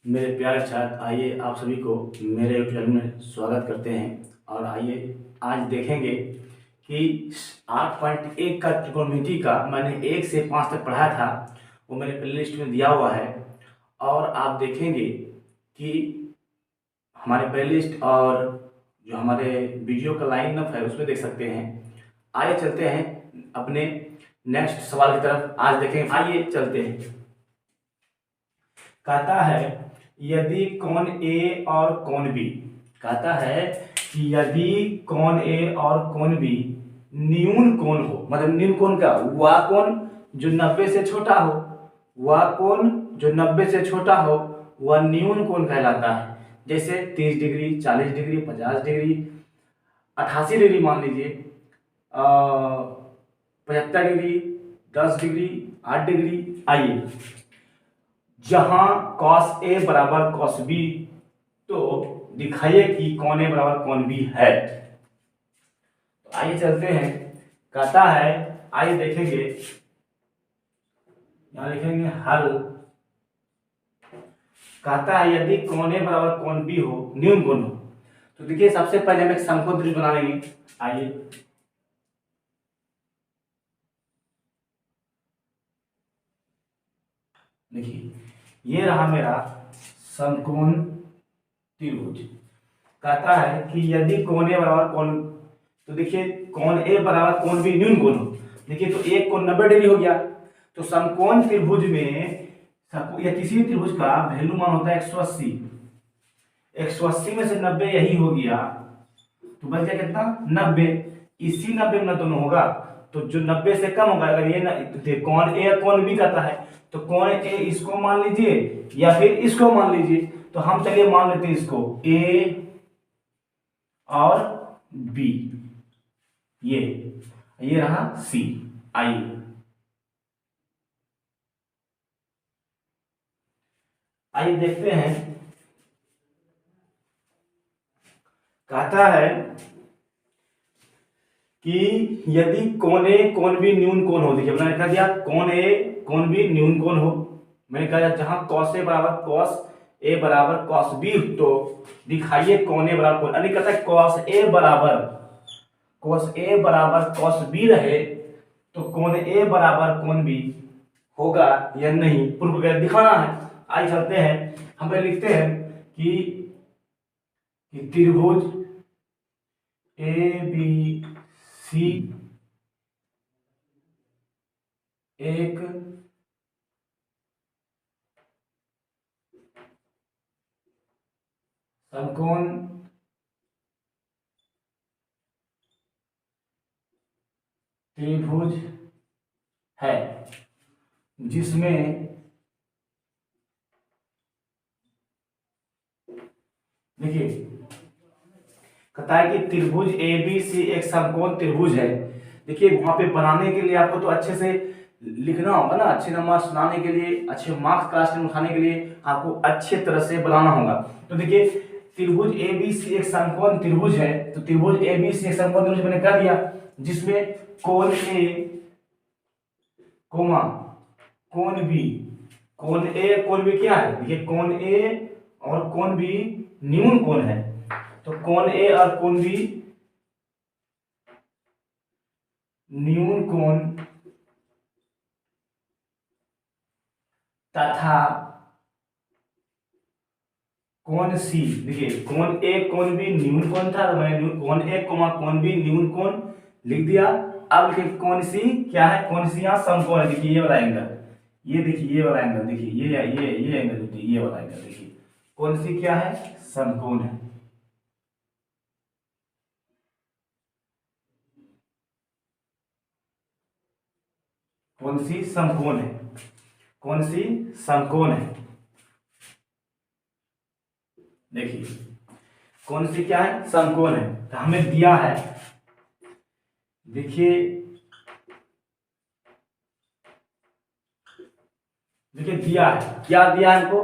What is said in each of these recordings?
मेरे प्यारे छात्र, आइए आप सभी को मेरे यूट्यूब में स्वागत करते हैं। और आइए आज देखेंगे कि 8.1 का त्रिकोणमिति का मैंने 1 से 5 तक पढ़ाया था, वो मेरे प्ले लिस्ट में दिया हुआ है। और आप देखेंगे कि हमारे प्ले लिस्ट और जो हमारे वीडियो का लाइन अप है उसमें देख सकते हैं। आइए चलते हैं अपने नेक्स्ट सवाल की तरफ। आज देखेंगे, आइए चलते हैं। कहता है यदि कोण ए और कोण बी, कहता है कि यदि कोण ए और कोण बी न्यून कोण हो, मतलब न्यून कोण का वह कोण जो 90 से छोटा हो, वह कोण जो 90 से छोटा हो वह न्यून कोण कहलाता है। जैसे 30 डिग्री, 40 डिग्री, 50 डिग्री, 88 डिग्री मान लीजिए, 75 डिग्री, 10 डिग्री, 8 डिग्री। आइए, जहां cos A बराबर cos B, तो दिखाइए कि कौन A बराबर कौन B है। तो आइए चलते हैं। कहता है, आइए देखेंगे, यहां लिखेंगे हल। कहता है यदि कौन A बराबर कौन B हो, न्यून कोण हो, तो देखिए सबसे पहले हम एक समकोण त्रिभुज बना लेंगे। आइए, देखिए ये रहा मेरा समकोण त्रिभुज। कहता है कि यदि कोण ए बराबर कोण, तो देखिए कोण ए बराबर कोण बी न्यून कोण हो। देखिए तो एक कोण 90 डिग्री हो गया, तो समकोण त्रिभुज में या किसी भी त्रिभुज का वैल्यू मान होता है 180। 180 में से 90 यही हो गया, तो बच गया कितना, 90। इसी 90 में दोनों होगा, तो जो 90 से कम होगा, अगर ये कोण ए कोण बी कहता है, तो कोण ए इसको मान लीजिए या फिर इसको मान लीजिए। तो हम चलिए मान लेते हैं इसको ए और बी, ये रहा सी। आइए देखते हैं। कहता है कि यदि कोण ए कोण बी न्यून कोण हो, देखिए मैंने लिखा दिया कोण ए कोण बी न्यून कोण हो। मैंने कहा जहां cos ए बराबर cos ए बराबर cos बी, तो दिखाइए कोण ए बराबर कोण, यानी कहता है cos ए बराबर cos बी रहे तो कोण ए बराबर कोण बी होगा या नहीं, प्रूफ करके दिखाना है। आइए चलते हैं, हम पहले लिखते हैं कि त्रिभुज ए बी सी एक समकोण त्रिभुज है, जिसमें देखिए कहता है कि त्रिभुज ए बी सी एक समकोण त्रिभुज है। देखिए वहां पे बनाने के लिए आपको तो अच्छे से लिखना होगा ना, अच्छे नंबर सुनाने के लिए, अच्छे मार्क्स क्लास में उठाने के लिए आपको अच्छे तरह से बनाना होगा। तो देखिए त्रिभुज ए बी सी एक समकोण त्रिभुज है, तो त्रिभुज ए बी सी एक समकोण त्रिभुज मैंने कह दिया, जिसमें कोण ए कोमा कोण बी, कोण ए कोण बी क्या है, देखिए कोण ए और कोण बी न्यून कोण है, तो कोण ए और कोण बी न्यून कोण तथा कोण सी, देखिए कोण ए कोण बी न्यून कोण था, तो मैंने कोण ए कोमा कोण बी न्यून कोण लिख दिया। अब देखिए कोण सी क्या है, कोण सी यहाँ समकोण है। देखिए ये वाला एंगल, ये देखिए ये वाला एंगल, देखिए ये एंगल, देखिए ये वाला एंगल, देखिए कोण सी क्या है, समकोण है। कौन सी समकोण है, कौन सी समकोण है, देखिए कौन सी क्या है, समकोण है। तो हमें दिया है, देखिए दिया है, क्या दिया है हमको,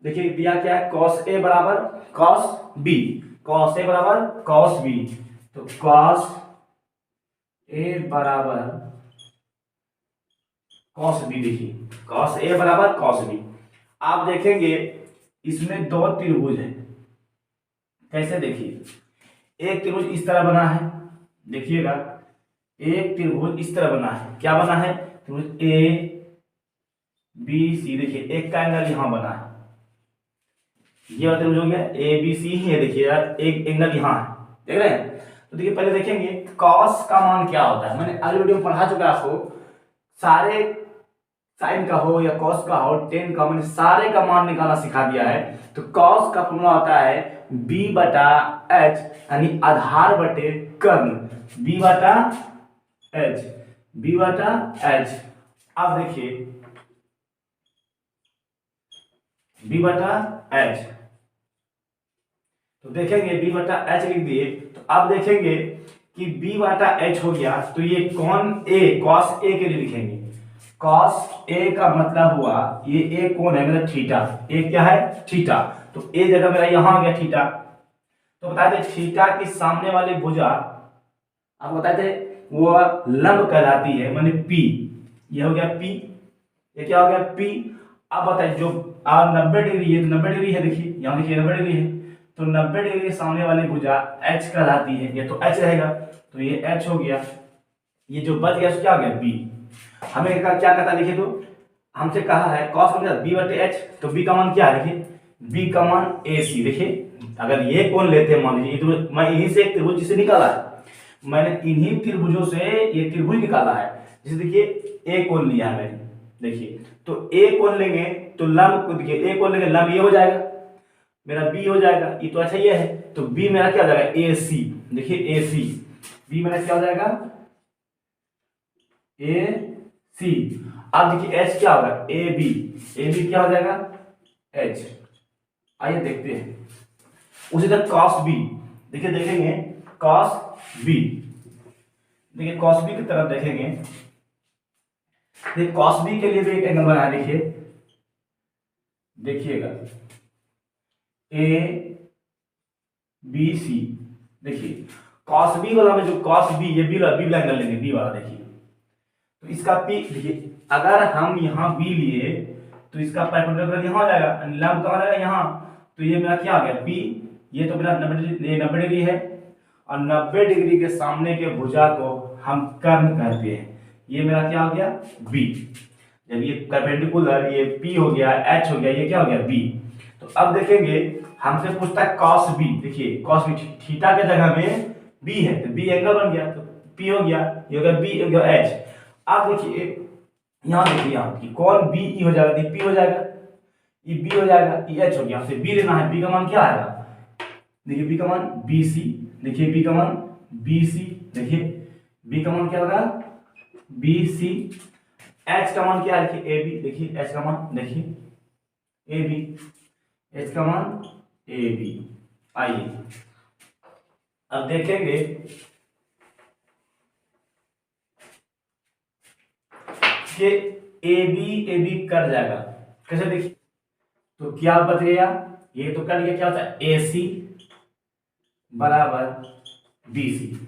देखिए दिया क्या है, cos ए बराबर cos b, cos ए बराबर cos b, तो cos ए बराबर cos b, देखिए cos ए बराबर cos b। आप देखेंगे इसमें दो त्रिभुज है। कैसे देखिए, एक त्रिभुज इस तरह बना है, देखिएगा एक त्रिभुज इस तरह बना है। क्या बना है? त्रिभुज ए बी सी। देखिए एक का एंगल यहां बना है, ये वाला त्रिभुज हो गया ए बी सी ही है। देखिए यार एक एंगल यहां है, देख रहे हैं। तो देखिए पहले देखेंगे कॉस का मान क्या होता है। मैंने अगले वीडियो में पढ़ा चुका है आपको, सारे साइन का हो या कॉस का हो, टेन का, मैंने सारे का मान निकालना सिखा दिया है। तो कॉस का फॉर्मूला होता है बी बटा एच, यानी आधार बटे कर्ण। बी बटा एच, बी बटा एच। अब देखिए बी बटा एच, तो देखेंगे बी बटा एच लिख दिए। तो अब देखेंगे कि बी बटा एच हो गया, तो ये कौन ए, कॉस ए के लिए लिखेंगे। कॉस ए का मतलब हुआ ये ए कौन है, मतलब थीटा। ए क्या है? थीटा। तो ए जगह मेरा यहां आ गया थीटा। तो बताए थे थीटा की सामने वाली भुजा आप बताए थे वो लंब कहलाती है, माने पी। ये हो गया पी, ये क्या हो गया पी। अब बताइए जो 90 डिग्री है, 90 डिग्री है, देखिए यहां देखिए 90 डिग्री है, तो 90 डिग्री के सामने वाली भुजा एच कहलाती है। ये तो एच रहेगा, तो ये एच हो गया। ये जो बच गया क्या हो गया? बी। हमें क्या कहता है देखिए, तो हमसे कहा है कॉस का बी बटे एच, तो बी का मान क्या है? देखिए बी का मान ए सी। देखिए अगर ये कोण लेते हैं, मान लीजिए तो मैं इन्हीं से एक त्रिभुज जिसे निकाला है, मैंने इन्हीं त्रिभुजों से ये त्रिभुज निकाला है। जैसे देखिए ए कोण लिया है मैंने, देखिए तो ए कोण लेंगे तो लंब को देखिए, ए कोण लेंगे लंब ये हो जाएगा, मेरा बी हो जाएगा। ये तो अच्छा ये है, तो बी मेरा क्या हो जाएगा? ए सी। देखिए ए सी, बी मेरा क्या हो जाएगा? ए सी। अब देखिए एच क्या होगा? A B. ए बी क्या हो जाएगा? एच। आइए देखते हैं। उसी तरह कॉस बी, देखिए देखेंगे कॉस बी, देखिए कॉस बी की तरफ देखेंगे। देखिए कॉस बी के लिए भी एक एंगल बना है, देखिएगा ए बी सी। देखिए कॉस बी वाला में जो कॉस बी, ये बी वाला एंगल लेंगे, बी वाला देखिए, तो इसका पी देखिए, अगर हम यहाँ बी लिए तो इसका परपेंडिकुलर यहाँ हो जाएगा, लंब कहाँ जाएगा? यहाँ। तो ये मेरा क्या आ गया? पी। ये तो मेरा 90 डिग्री है, और 90 डिग्री के सामने के भुजा को हम कर्ण कहते हैं। ये मेरा क्या हो गया? बी। जब ये परपेंडिकुलर, ये पी हो गया, एच हो गया, ये क्या हो गया? बी। तो अब देखेंगे हमसे पूछता है कॉस बी। देखिए कॉस बी थीटा के जगह में बी है, तो बी एंगल बन गया, तो पी हो गया, ये हो गया बी, हो गया एच। अब देखिए यहाँ देखिए, यहाँ की कौन बी ई हो जाएगा, पी हो जाएगा, ये बी हो जाएगा, ये एच हो गया। हमसे बी लेना है, बी का मान क्या आएगा? देखिए बी का मान बी सी। देखिए बी का मान बी सी। देखिए बी का मान क्या होगा? B C. एच का मान क्या है? देखिए ए बी। देखिए एच का मान, देखिए ए बी, एच का मान ए बी। आइए अब देखेंगे कि ए बी कट जाएगा। कैसे? देखिए तो क्या बच गया? ये तो कट गया, क्या होता है? ए सी बराबर बी सी।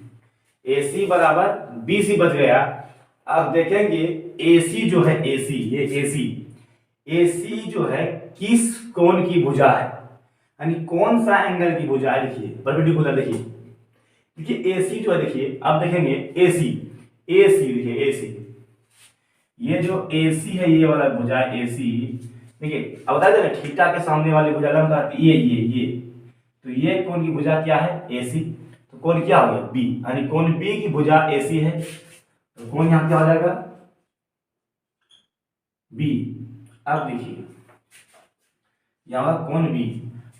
ए सी बराबर बी सी बच गया। अब देखेंगे ए सी जो है, ए सी, ये ए सी जो है किस कोण की भुजा है, यानी कौन सा एंगल की भुजा है? देखिए परपेंडिकुलर। देखिए ए सी जो है, देखिए अब देखेंगे ए सी, देखिए ए सी, ये जो ए सी है, ये वाला भुजा ए सी। देखिए अब बता दें थीटा के सामने वाली भुजा लंब कहती है ये, तो ये कोण की भुजा क्या है? ए सी। तो कोण क्या हो गया? बी, यानी कोण बी की भुजा ए सी है, तो कोण यहां क्या हो जाएगा? बी। अब देखिए यहां कोण बी।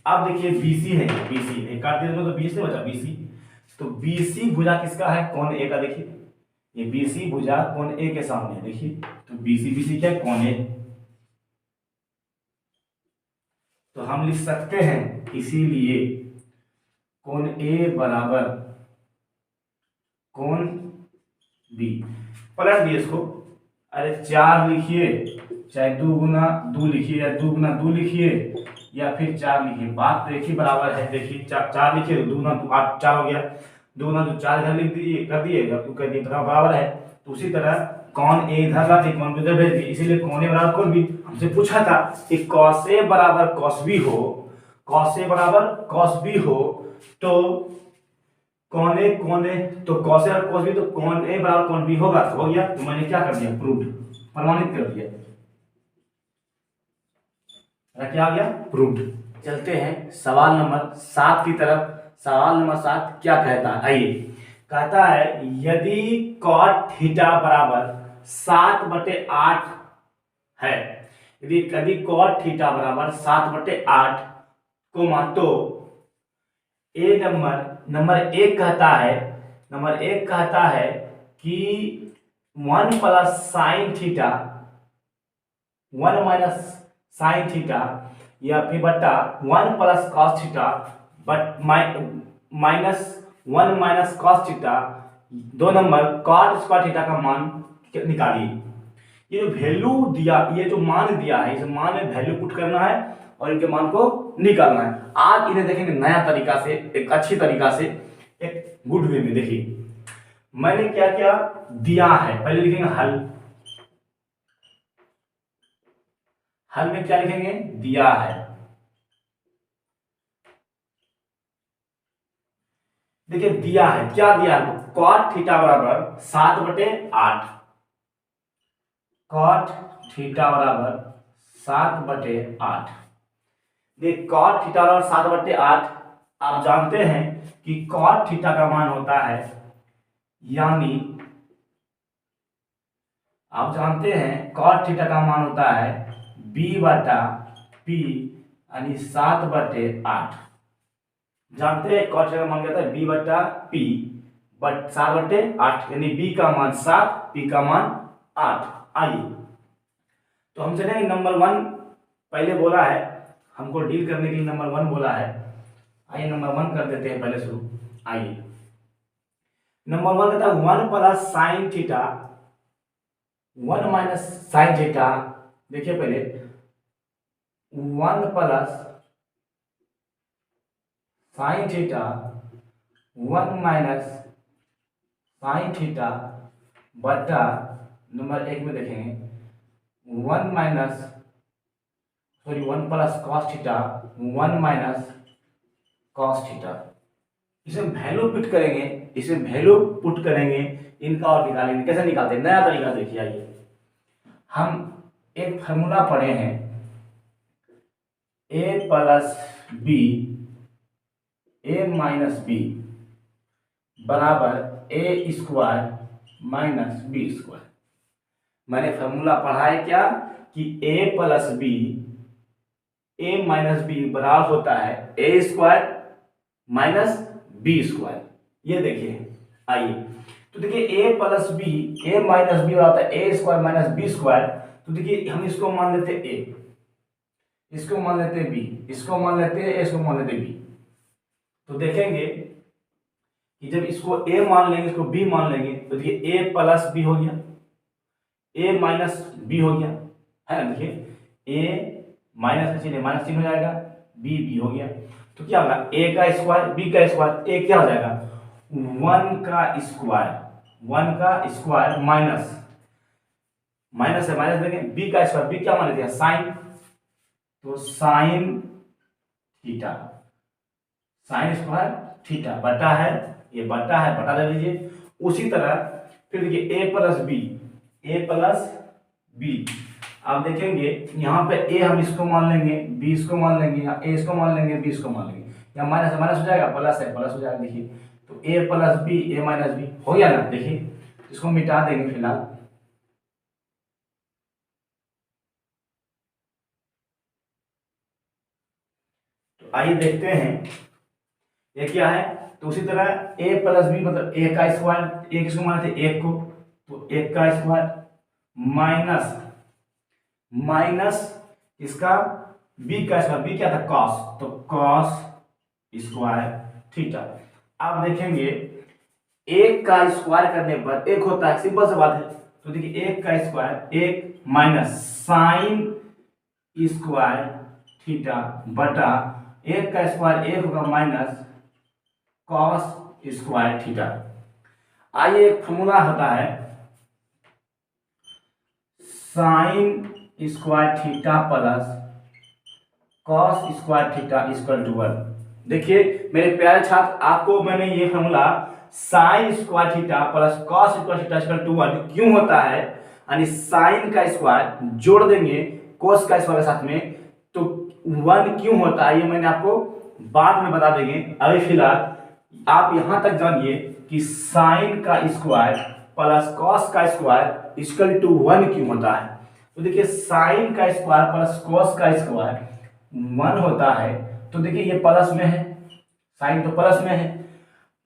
अब देखिए बीसी है, बीसी काट दे तो बीसी बचा, बीसी। तो बीसी भुजा किसका है? कोण ए का। देखिए ये बीसी भुजा कोण ए के सामने, देखिए तो बीसी क्या है? कोण ए। तो हम लिख सकते हैं इसीलिए कोण ए बराबर कोण बी। पलट दिए इसको, अरे 4 लिखिए, चाहे 2 गुना 2 लिखिए, या 2 गुना 2 लिखिए, या फिर 4 लिखिए, बात तो एक ही बराबर है। देखिए 4 लिखिए तो 2 गुना 2 8 4 हो गया, 2 गुना 2 4 इधर लिख दिए, कर दिए, कर दिए, बराबर है। तो उसी तरह कौन ए इधर ला दी, कौन इधर भेज दी, इसीलिए कौन ए बराबर कोण बी। हमसे पूछा था कि कॉस ए बराबर कॉस बी हो, कॉस ए बराबर कॉस बी हो तो कौन ए तो कॉस ए और कॉस बी, तो कौन ए बराबर कौन बी होगा, तो हो गया। तो मैंने क्या कर दिया, प्रूव्ड, प्रमाणित कर दिया। क्या आ गया, प्रूव्ड। चलते हैं सवाल नंबर 7 की तरफ। सवाल नंबर 7 क्या कहता है, आइए। कहता है यदि cot थीटा बराबर 7/8 है, यदि cot थीटा बराबर 7/8 तो ए नंबर एक कहता है कि 1 plus sine theta 1 minus sine theta या फिर बट्टा 1 प्लस कॉस थीटा बट minus 1 minus cos theta, 2 number cot square theta का मान निकालिए। ये जो वैल्यू दिया, ये जो मान दिया है, इस मान में वैल्यू पुट करना है और इनके मान को निकालना है। आज इन्हें देखेंगे नया तरीका से, एक अच्छी तरीका से, एक गुड वे में। देखिए मैंने क्या क्या दिया है, पहले लिखेंगे हल में क्या लिखेंगे, दिया है। देखिए दिया है, क्या दिया है, cot थीटा बराबर 7/8, cot थीटा बराबर 7/8। देख cot थीटा बराबर 7/8, आप जानते हैं कि cot थीटा का मान होता है, यानी आप जानते हैं cot थीटा का मान होता है b/p, यानी 7/8। जानते हैं cot थीटा का मान क्या होता है, b/p बट 7/8, यानी b का मान 7, p का मान 8। आइए तो हम चलेंगे नंबर 1, पहले बोला है हमको डील करने के लिए, नंबर 1 बोला है। आइए नंबर 1 कर देते हैं पहले शुरू। आइए नंबर 1 कहता है 1 plus sine theta 1 minus sine theta. देखिए पहले 1 plus sine theta 1 minus sine theta बटा नंबर 1 में देखेंगे 1 plus cos theta 1 minus cos theta. इसमें वैल्यू पुट करेंगे, इनका और निकालेंगे। कैसे निकालते हैं, नया तरीका देखिए। आइए हम एक फार्मूला पढ़े हैं, a plus B a minus B बराबर a square minus B square. मैंने फार्मूला पढ़ा है क्या, कि a plus B a minus B बराबर होता है a square minus B square. ये देखिए, आइए तो देखिए a plus B a minus B होता है a square minus B square. तो देखिए हम इसको मान लेते a, इसको मान लेते b, इसको मान लेते a, इसको मान लेते b। तो देखेंगे कि जब इसको a मान लेंगे, इसको b मान लेंगे, तो देखिए a प्लस बी हो गया, a माइनस बी हो गया, है ना। देखिए a माइनस का चिन्ह माइनस चिन्ह हो जाएगा, b हो गया। तो क्या होगा, a का स्क्वायर b का स्क्वायर, a क्या हो जाएगा 1 का स्क्वायर माइनस है माइनस देंगे, b का स्क्वायर, b क्या मान लेते हैं साइन, तो sine theta, sign square theta बटा है, ये बटा है, बटा दे दीजिए। उसी तरह फिर देखिए a प्लस बी, आप देखेंगे यहाँ पे a हम इसको मान लेंगे, b इसको मान लेंगे, यहाँ a इसको मान लेंगे, b इसको मान लेंगे, यहाँ माइनस है माइनस हो जाएगा, प्लस है प्लस हो जाएगा। देखिए तो a plus B a minus B हो गया ना। देखिए इसको मिटा देंगे फिलहाल। तो आइए देखते हैं ये क्या है। तो उसी तरह a प्लस बी मतलब a का स्क्वायर, a किसको माने थे 1 को, तो 1 का स्क्वायर माइनस इसका b का स्क्वायर, b क्या था cos, तो cos स्क्वायर थीटा। आप देखेंगे 1 का स्क्वायर करने पर 1 होता है, सिंपल सी बात है। तो देखिए 1 का square 1 minus sign square theta बटा 1 का स्क्वायर 1 होगा माइनस कॉस स्क्वायर थीटा। आइए एक फॉर्मूला होता है sine square theta plus cos square theta equal to 1। देखिए मेरे प्यारे छात्र, आपको मैंने ये formula sine square theta plus cos square theta equal to 1 क्यों होता है, यानी साइन का स्क्वायर जोड़ देंगे कोस का स्क्वायर के साथ में तो 1 क्यों होता है, ये मैंने आपको बाद में बता देंगे। अभी फिलहाल आप यहां तक जानिए कि साइन का स्क्वायर प्लस कॉस का स्क्वायर इक्वल टू 1 क्यों होता है। तो देखिए साइन का स्क्वायर प्लस कॉस का स्क्वायर 1 होता है, तो देखिए ये प्लस में है, साइन तो प्लस में है,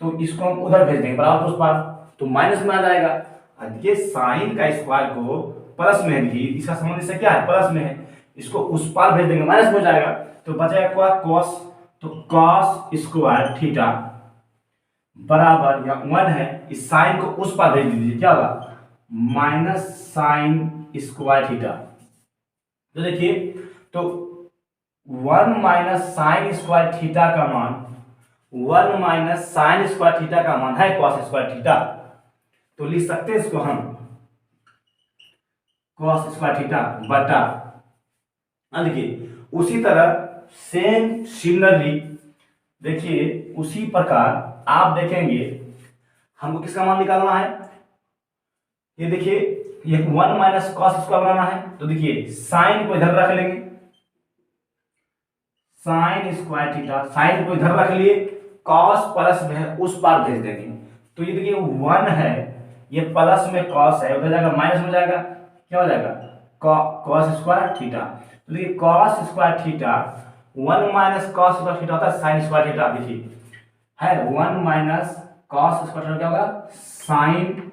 तो इसको हम उधर भेज देंगे बराबर उस पार, तो माइनस में आ जाएगा। देखिए साइन का स्क्वायर को प्लस में है, देखिए इसका संबंध इससे क्या है, प्लस में है, इसको उस पार भेज देंगे माइनस में हो जाएगा, तो बचेगा क्या, कॉस, तो कॉस स्क्वायर थीटा बराबर या 1 है, इस साइन को उस पार भेज दीजिए, क्या होगा, माइनस साइन स्क्वायर थीटा। तो देखिए तो 1 माइनस साइन स्क्वायर थीटा का मान 1 माइनस साइन स्क्वायर थीटा का मान है कॉस स्क्वायर थीटा, तो लिख सकते हैं इसको हम कॉस स्क्वायर थीटा बटा, देखिए उसी तरह सेम सिमिलरली देखिए उसी प्रकार आप देखेंगे हमको किसका मान निकालना है, ये देखिए ये 1 माइनस कॉस स्क्वायर बनाना है, तो देखिए साइन को इधर रख लेंगे, साइन स्क्वायर थीटा, साइन को इधर रख लिए, कॉस प्लस में उस पार भेज देंगे, तो ये देखिए 1 है, ये प्लस में कॉस है, उधर जाएगा माइनस हो जाएगा, क्या हो जाएगा, कॉस स्क्वायर थीटा। तो देखिए cos square theta 1 minus cos square theta होता है साइन स्क्वायर थीटा, देखिए है 1 माइनस कॉस स्क्वायर थीटा क्या होगा, साइन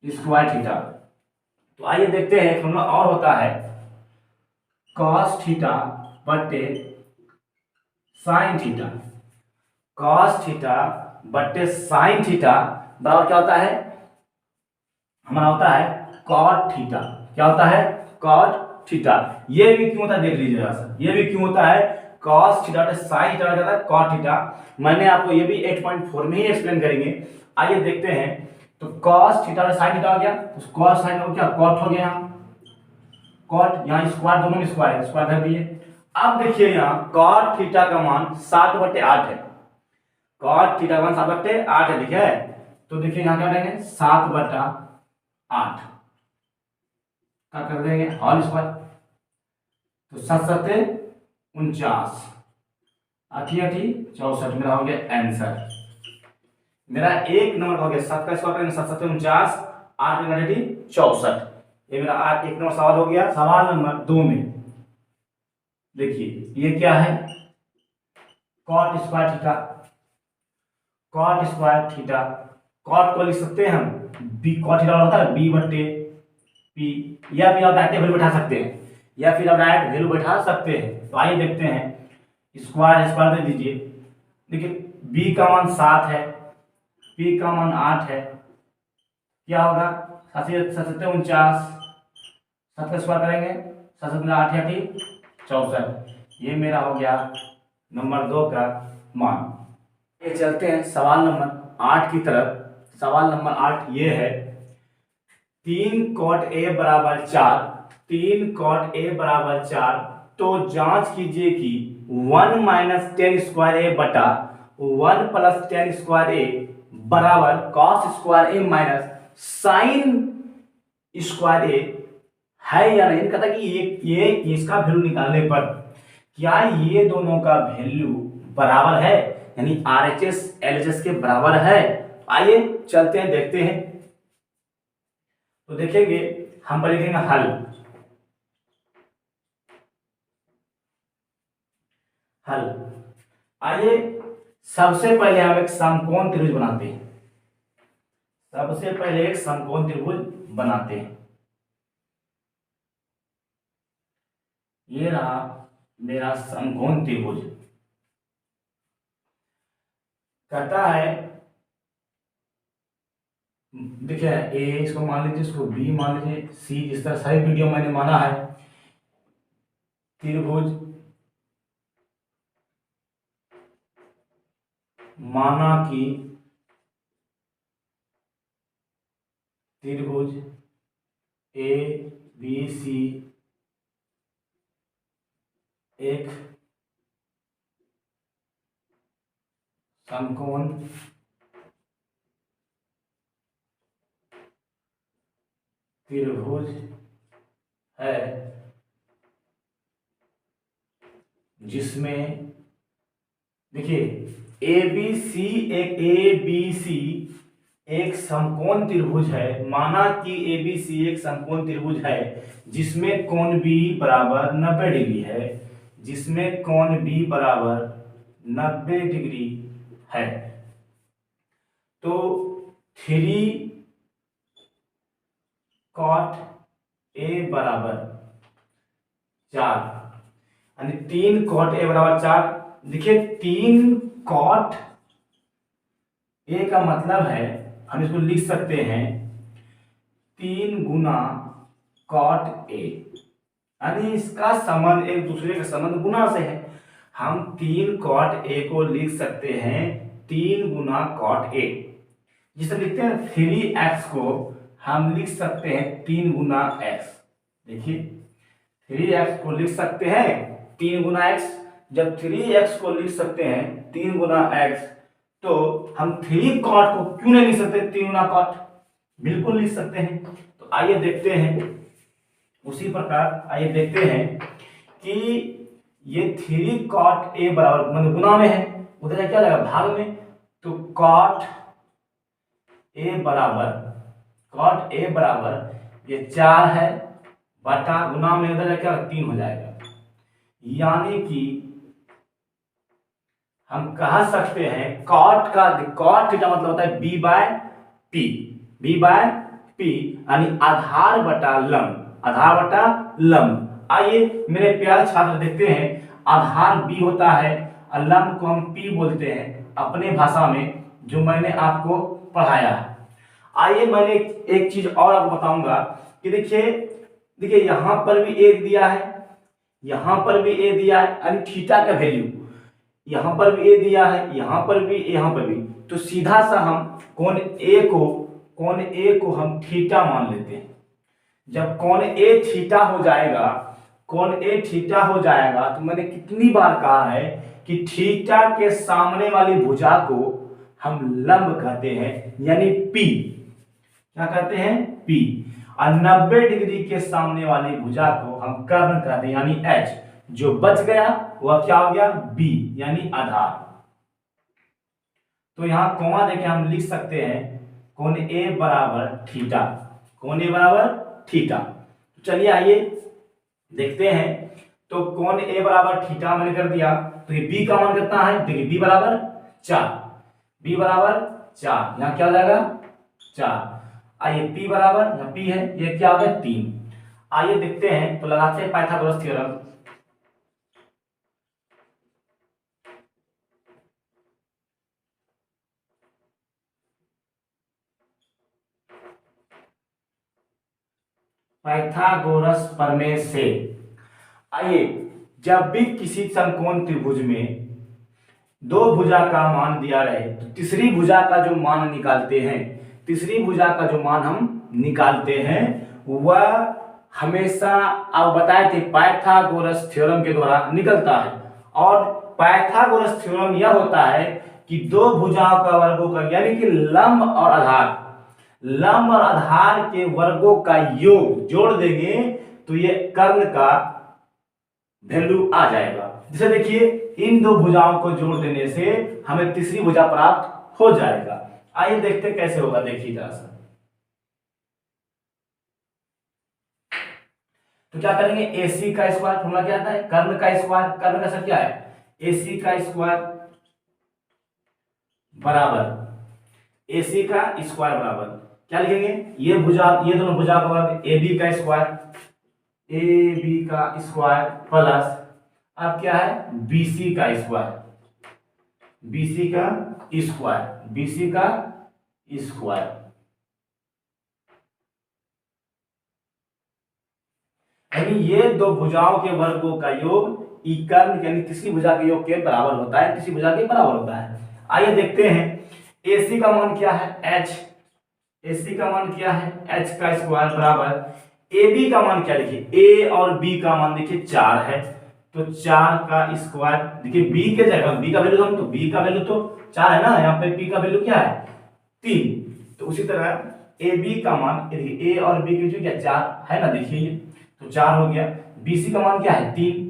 स्क्वायर थीटा। तो आइए देखते हैं फॉर्मूला और होता है कॉस थीटा बटे साइन थीटा, कॉस थीटा बटे साइन थीटा बराबर क्या होता है, हमारा होता है कॉट थीटा, क्या होता है, कॉट थीटा। ये भी क्यों होता है देख लीजिए जरा सा, ये भी क्यों होता है, कॉस थीटा बटे साइन थीटा हो जाता है कॉट थीटा, मैंने आपको ये भी 8.4 में ही एक्सप्लेन करेंगे। आइए देखते हैं, तो कॉस थीटा बटे साइन थीटा हो गया, तो कॉस साइन हो क्या, कॉट हो गया, कॉट, यहाँ स्क्वायर दोनों में स्क्वायर स्क्वायर कर दिए। अब देखिए यहाँ कॉट थीटा का मान 7/8 है, कॉट थीटा का मान 7/8 है, देखिए, तो देखिए यहाँ क्या करेंगे 7/8 का कर देंगे होल स्क्वायर, तो 7×7 = 49, 8×8 = 64, मेरा हो गया आंसर, मेरा एक नंबर हो गया, 7 का स्क्वायर करेंगे 7×7 = 49, 8×8 = 64, ये मेरा 1 नंबर सवाल हो गया। सवाल नंबर 2 में देखिए ये क्या है, cot square theta, cot square theta, cot को लिख सकते हैं हम बी, कॉट थीटा होता है b/p, या फिर आप डायरेक्ट वैल्यू बैठा सकते हैं, या फिर आप डायरेक्ट वैल्यू बैठा सकते हैं। तो आइए देखते हैं, स्क्वायर स्क्वायर दे दीजिए, देखिए b का मान 7 है, p का मान 8 है, क्या होगा 7×7 = 49, 7 का स्क्वायर करेंगे 7×7 = 64, ये मेरा हो गया नंबर 2 का मान। ये चलते हैं सवाल नंबर 8 की तरफ। सवाल नंबर 8 ये है, 3 cot a = 4, 3 cot a = 4, तो जांच कीजिए कि 1 माइनस टेन स्क्वायर ए बटा 1 प्लस टेन स्क्वायर ए बराबर कॉस स्क्वायर ए माइनस साइन स्क्वायर ए है या नहीं। कहता कि ये इसका वैल्यू निकालने पर क्या ये दोनों का वैल्यू बराबर है, यानी RHS LHS के बराबर है। आइए चलते हैं देखते हैं, तो देखेंगे हम पर लिखेंगे हल, हल। आइए सबसे पहले हम एक समकोण त्रिभुज बनाते हैं, सबसे पहले एक समकोण त्रिभुज बनाते हैं। ये रहा मेरा समकोण त्रिभुज, कहता है देखिए ए इसको मान लीजिए, इसको बी मान लीजिए, सी, जिस तरह सही वीडियो मैंने माना है, त्रिभुज माना कि त्रिभुज ए बी सी एक समकोण त्रिभुज है जिसमें देखिए ए बी सी एक समकोण त्रिभुज है। माना कि ए बी सी एक समकोण त्रिभुज है जिसमें कोण बी बराबर 90 डिग्री है, जिसमें कोण बी बराबर 90 डिग्री है। तो 3 cot ए बराबर 4 यानी 3 cot ए बराबर 4। देखिए 3 cot ए का मतलब है, हम इसको लिख सकते हैं 3 गुना cot ए, यानी इसका संबंध एक दूसरे का संबंध गुना से है। हम 3 cot ए को लिख सकते हैं 3 गुना cot ए। जिसे लिखते हैं 3x को हम लिख सकते हैं 3 गुना x। देखिए 3x को लिख सकते हैं 3 गुना x। जब 3x को लिख सकते हैं 3 गुना x, तो हम 3 cot को क्यों नहीं लिख सकते 3 गुना cot? बिल्कुल लिख सकते हैं। तो आइए देखते हैं, उसी प्रकार आइए देखते हैं कि ये 3 cot ए बराबर मतलब गुना में है, उधर क्या लगा भाग में। तो cot ए बराबर ये 4 है बटा गुना में उधर क्या 3 हो जाएगा। यानी कि हम कह सकते हैं cot थीटा मतलब होता है b बाय p यानी आधार बटा लंब। आइए मेरे प्यारे छात्र देखते हैं, आधार b होता है और लंब को हम p बोलते हैं अपने भाषा में, जो मैंने आपको पढ़ाया है। आइए मैंने एक चीज और आपको बताऊंगा कि देखिए यहां पर भी ए दिया है, यहां पर भी ए दिया है, यानी थीटा का वैल्यू यहां पर भी ए दिया है, यहां पर भी। तो सीधा सा हम कोण ए को हम थीटा मान लेते हैं। जब कोण ए थीटा हो जाएगा तो मैंने कितनी बार कहा है कि थीटा के सामने वाली भुजा को हम लंब कहते हैं, यानी P। क्या कहते हैं P। और 90 डिग्री के सामने वाली भुजा को हम कर्ण कहते हैं, यानी H। जो बच गया वह क्या हो गया B, यानी आधार। तो यहां कोमा देके हम लिख सकते हैं कोण ए बराबर थीटा। चलिए आइए देखते हैं। तो कोण ए बराबर थीटा मैंने कर दिया, तो ये B का मान कितना है, देखिए B बराबर 4, यहाँ क्या हो जाएगा 4। आइए P बराबर, यहाँ P है, ये क्या हो गया 3। आइए देखते हैं, तो लगाते हैं पाइथागोरस थ्योरम। पाइथागोरस प्रमेय से आइए, जब भी किसी समकोण त्रिभुज में 2 भुजा का मान दिया रहे तो तीसरी भुजा का जो मान हम निकालते हैं वह हमेशा आप बताए थे पाइथागोरस थ्योरम के द्वारा निकलता है। और पाइथागोरस थ्योरम यह होता है कि 2 भुजाओं का वर्गों का, यानी कि लंब और आधार के वर्गों का योग जोड़ देंगे तो ये कर्ण का वैल्यू आ जाएगा। जैसे देखिए इन 2 भुजाओं को जोड़ देने से हमें तीसरी भुजा प्राप्त हो जाएगा। आइए देखते कैसे होगा, देखिए जरा सा। तो क्या करेंगे, AC का स्क्वायर फॉर्मूला क्या आता है, कर्ण का स्क्वायर क्या है AC का स्क्वायर बराबर क्या लिखेंगे, ये दोनों भुजा का वर्ग AB का स्क्वायर प्लस अब क्या है BC का स्क्वायर। यानी ये 2 भुजाओं के वर्गों का योग कर्ण यानी तीसरी भुजा के योग के बराबर होता है, आइए देखते हैं AC का मान क्या है H का स्क्वायर बराबर ए बी का मान क्या, देखिए ए और बी का मान देखिए 4 है, तो 4 का स्क्वायर, देखिए बी के जगह बी का वैल्यू हम, तो बी का वैल्यू तो 4 है ना, यहाँ पे बी का वैल्यू क्या है 3। तो उसी तरह ए बी का मान, देखिए ए और बी की वैल्यू क्या 4 है ना, देखिए ये तो 4 हो गया। बी सी का मान क्या है 3,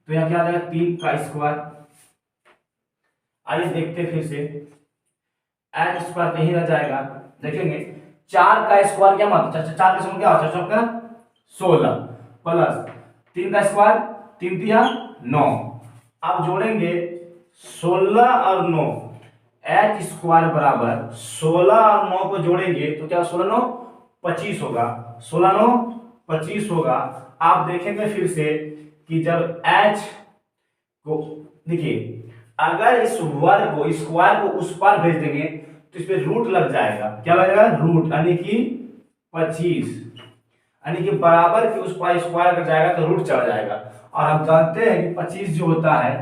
तो यहाँ क्या आ जाएगा 3 का स्क्वायर। आइए देखते फिर से, एच स्क्वायर कहीं रह जाएगा, देखेंगे 4 का स्क्वायर क्या मात्रा, 4 का स्क्वायर क्या होता है, सबका 16 प्लस 3 का स्क्वायर 3 दिया 9। अब जोड़ेंगे 16 और 9, एच स्क्वायर बराबर 16 और 9 को जोड़ेंगे तो क्या 16 9 25 होगा, 16 9 25 होगा। आप देखेंगे फिर से कि जब एच को, देखिए अगर इस वर्ग को स्क्वायर को उस पार भेज देंगे तो इस पे रूट लग जाएगा, क्या लगेगा रूट, यानी कि 25, यानी कि बराबर के उस पार स्क्वायर कर जाएगा तो रूट चढ़ जाएगा। और हम जानते हैं कि 25 जो होता है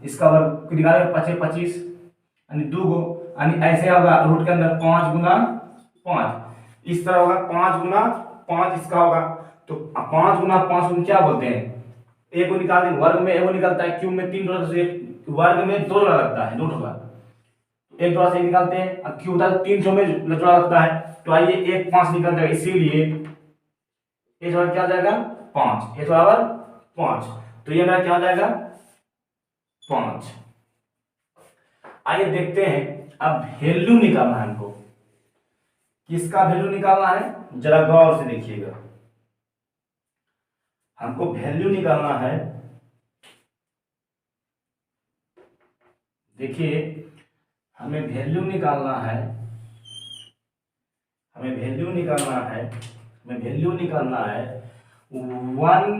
इसका वर्ग निकालेंगे 25 25 यानी 2 गो, यानी ऐसे होगा रूट के अंदर 5 गुना 5, इस तरह होगा 5 गुना 5 इसका होगा। तो 5 गुना 5 क्या बोलते हैं, ए को निकाल देंगे, वर्ग में ए को निकलता है, क्यूब में 3 वर्ग में 2 जोड़ा लगता है, 2 जोड़ा, एक जोड़ा से निकालते हैं, अब क्यूब होता है 300 में जोड़ा लगता है, तो आइए 1 5 निकल जाएगा, इसीलिए ए जोड़ा क्या आ जाएगा 5, ए बराबर 5, तो ये मेरा क्या आ जाएगा 5। आइए देखते हैं, अब वैल्यू निकालना है हमको, किसका वैल्यू निकालना है, जरा गौर से देखिएगा, हमको वैल्यू निकालना है। देखिए हमें वैल्यू निकालना है, हमें वैल्यू निकालना है, हमें वैल्यू निकालना है 1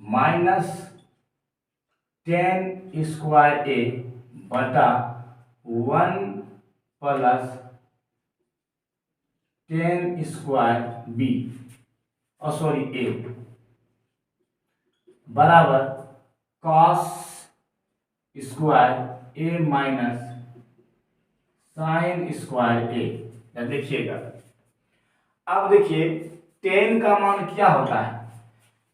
माइनस 10 स्क्वायर ए बटा 1 प्लस 10 स्क्वायर बी, और सॉरी ए बराबर कॉस स्क्वायर ए माइनस साइन स्क्वायर ए। देखिएगा अब देखिए 10 का मान क्या होता है,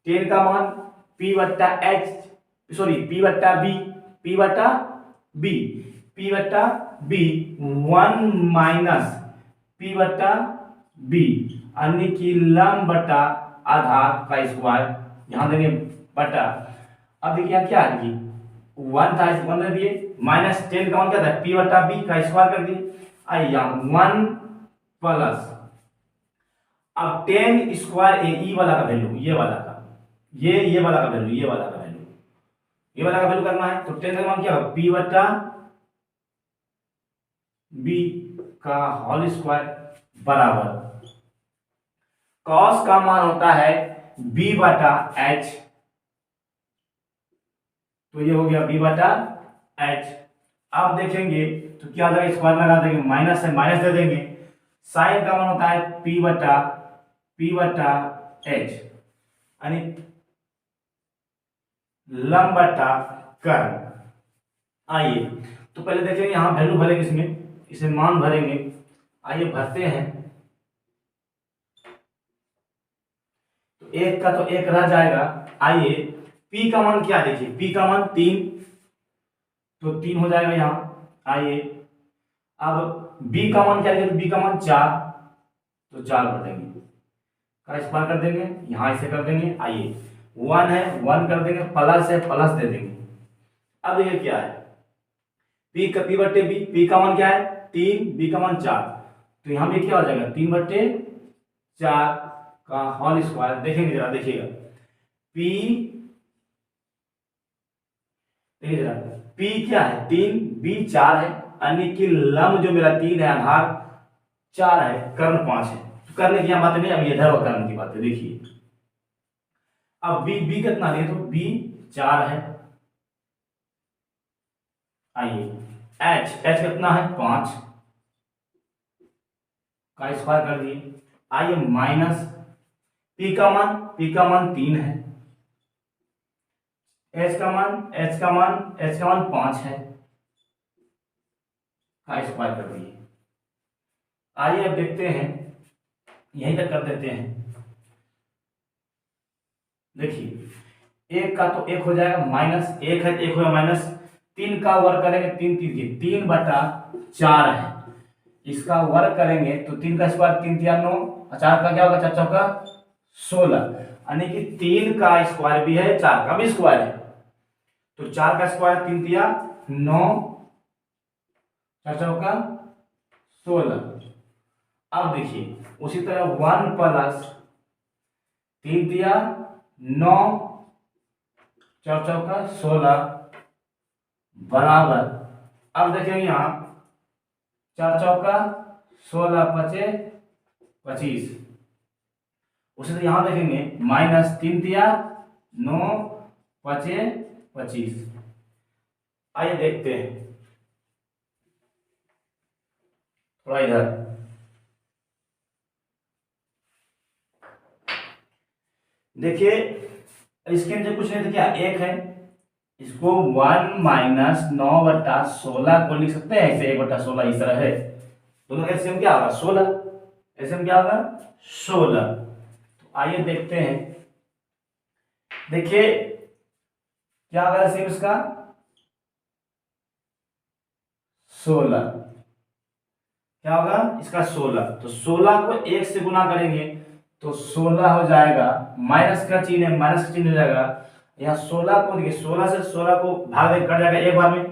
10 का मान p बट्टा एच, सॉरी p बट्टा बी, p बट्टा बी, p बट्टा बी 1 माइनस p बट्टा बी, यानी कि लंब बटा आधार का स्क्वायर, यहां देंगे बटा। अब देखिए यहाँ क्या है कि 1 था, 1 रख दिए, माइनस 10 का मान क्या था p बट्टा बी का स्क्वायर कर दिए, आइए यहाँ 1 प्लस, अब 10 स्क्वायर ए, ई वाला का वैल्यू, ये वाला का, ये वाला का वैल्यू, ये वाला का वैल्यू, ये वाला का वैल्यू करना है, तो 10 का मान क्या होगा p बट्टा बी का होल स्क्वायर बराबर कॉस का मान होता है b बटा h, तो ये हो गया b बटा h। अब देखेंगे तो क्या हो जाएगा, स्क्वायर लगा देंगे, माइनस है माइनस दे देंगे, साइन का मान होता है p बटा h, यानी लंब बटा कर्ण। आइए तो पहले देखेंगे यहाँ वैल्यू भरेंगे, इसमें इसे मान भरेंगे, आइए भरते हैं। तो एक का तो एक रह जाएगा, आइए p का मान क्या, देखिए p का मान 3, तो 3 हो जाएगा यहाँ। आइए अब b का मान क्या है, b का मान 4, तो 4 कर देंगे, का स्क्वायर कर देंगे, यहाँ इसे कर देंगे। आइए 1 है 1 कर देंगे, प्लस है प्लस दे देंगे। अब देखिए क्या है, p का p बट्टे b, p का मान क्या है 3, b का मान 4, तो यहाँ भी क्या हो जाएगा 3 बट्टे 4 का होल स्क्वायर। देखेंगे जरा, देखिएगा p, देखिए जरा p क्या है 3, b 4 है, यानी कि लंब जो मेरा 3 है, आधार 4 है, कर्ण 5 है, तो करने की यहाँ बात नहीं, अब इधर वो कर्ण की बात है। देखिए अब b कितना है, तो b 4 है, आइए h कितना है 5 का स्क्वायर कर दिए। आइए माइनस p का मान 3 है, h का मान 5 है, का स्क्वायर कर दिए। आइए अब देखते हैं, यहीं तक कर देते हैं। देखिए एक का तो एक हो जाएगा माइनस, एक है तो एक होगा माइनस, 3 का वर्ग करेंगे 3 3 की 3/4 है, इसका वर्ग करेंगे तो 3 का स्क्वायर 3 तिया 9, 4 का क्या होगा 4 चौका 16, यानी कि 3 का स्क्वायर भी है 4 का भी स्क्वायर है, तो 4 का स्क्वायर 3 तिया 9, 4 चौका 16। अब देखिए उसी तरह 1 प्लस 3 तिया 9, 4 चौका 16 बराबर, अब देखेंगे यहाँ 4 चौका 16 पचे 25, उसी तरह यहाँ देखेंगे माइनस 3 तिया 9 पचे 25। आइए देखते हैं थोड़ा इधर, देखिए इसके नीचे कुछ नहीं तो क्या एक है, इसको 1 माइनस 9/16 को लिख सकते हैं ऐसे 1/16 इस तरह है, दोनों का एलसीएम क्या होगा 16, एलसीएम क्या होगा 16। तो आइए देखते हैं, देखिए क्या होगा एलसीएम इसका 16, क्या होगा इसका 16, तो 16 को 1 से गुना करेंगे तो 16 हो जाएगा, माइनस का चिन्ह है माइनस का चिन्ह हो जाएगा, यहाँ 16 को देखिए 16 से 16 को भाग दे कट जाएगा एक बार में,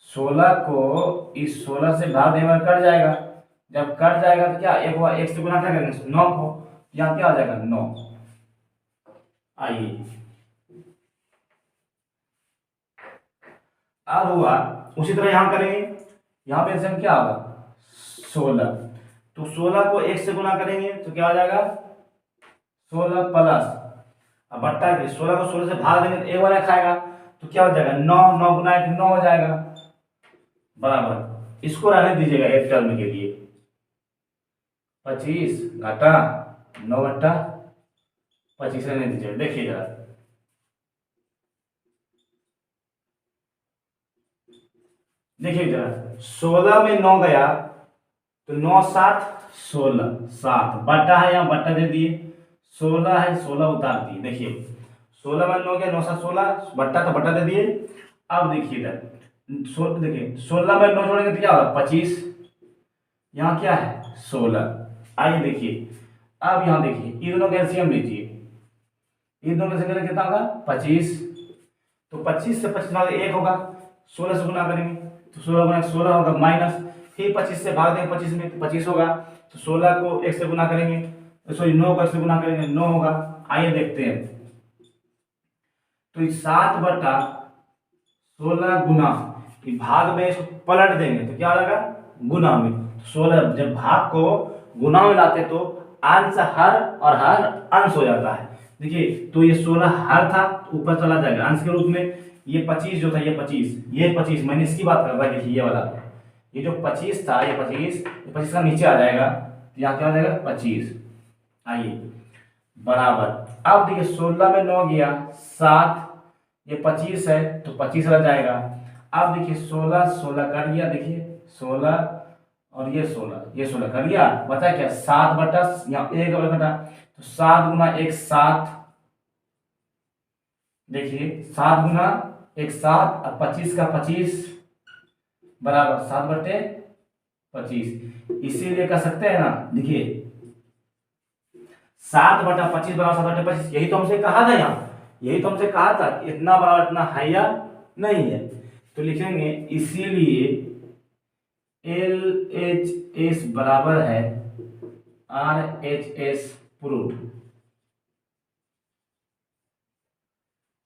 16 को इस 16 से भाग देने में कट जाएगा, जब कट जाएगा तो क्या एक हुआ, 1 से गुना क्या करेंगे 9 को, यहाँ क्या हो जाएगा 9। आइए अब हुआ उसी तरह यहाँ करेंगे, यहाँ पे एलसीएम क्या होगा 16, तो 16 को 1 से गुना करेंगे तो क्या हो जाएगा 16 प्लस, अब बट्टा के 16 को 16 से भाग देंगे तो एक वाला खाएगा तो क्या हो जाएगा 9, 9 गुना 1 9 हो जाएगा बराबर, इसको रहने दीजिएगा एक टर्म के लिए, 25 घटा 9/25 रहने दीजिएगा। देखिए जरा देखिए जरा 16 में 9 गया तो 9 7 16, 7 बट्टा है यहाँ बट्टा दे दिए, 16 है 16 उतार दिए, देखिए 16 में 9 गया 9 7 16 बट्टा तो बट्टा दे दिए। अब देखिए इधर देखिए 16 में 9 जोड़ेंगे तो क्या होगा 25, यहाँ क्या है 16। आइए देखिए अब यहाँ देखिए इन दोनों का एलसीएम लीजिए, इन दोनों से कितना होगा 25, तो 25 से 25 भाग 1 होगा, 16 से गुना करेंगे तो 16 गुना 16 होगा माइनस, फिर 25 से भाग देंगे 25 में तो 25 होगा, तो 16 को 1 से गुना करेंगे सॉरी 9 को 1 से गुना करेंगे 9 होगा। आइए देखते हैं, तो 7/16 गुना भाग में इसको पलट देंगे तो क्या हो जाएगा गुना में, 16 जब भाग को गुना में लाते तो अंश हर और हर अंश हो जाता है, देखिए तो ये 16 हर था ऊपर चला जाएगा अंश के रूप में, ये 25 जो था ये 25 मैंने इसकी बात कर रहा है, देखिए ये वाला ये जो 25 था ये 25 का नीचे आ जाएगा तो यहाँ क्या हो जाएगा 25। आइए बराबर, अब देखिए 16 में 9 गया 7, ये 25 है तो 25 रह जाएगा, अब देखिए 16 16 कर गया, देखिए 16 और ये 16 कर गया, बचा क्या 7 बटा यहाँ 1 घटा तो 7 गुना 1 7, देखिए 7 गुना 1 7 और 25 का 25 बराबर 7/25, इसीलिए कर सकते हैं ना, देखिए 7/25 बराबर 7/25, यही तो हमसे कहा था यहाँ, यही तो हमसे कहा था इतना बराबर इतना है या नहीं है, तो लिखेंगे इसीलिए LHS बराबर है RHS प्रूफ,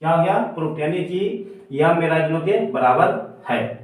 क्या हो गया प्रूफ, यानी कि यह मेरा दोनों के बराबर है।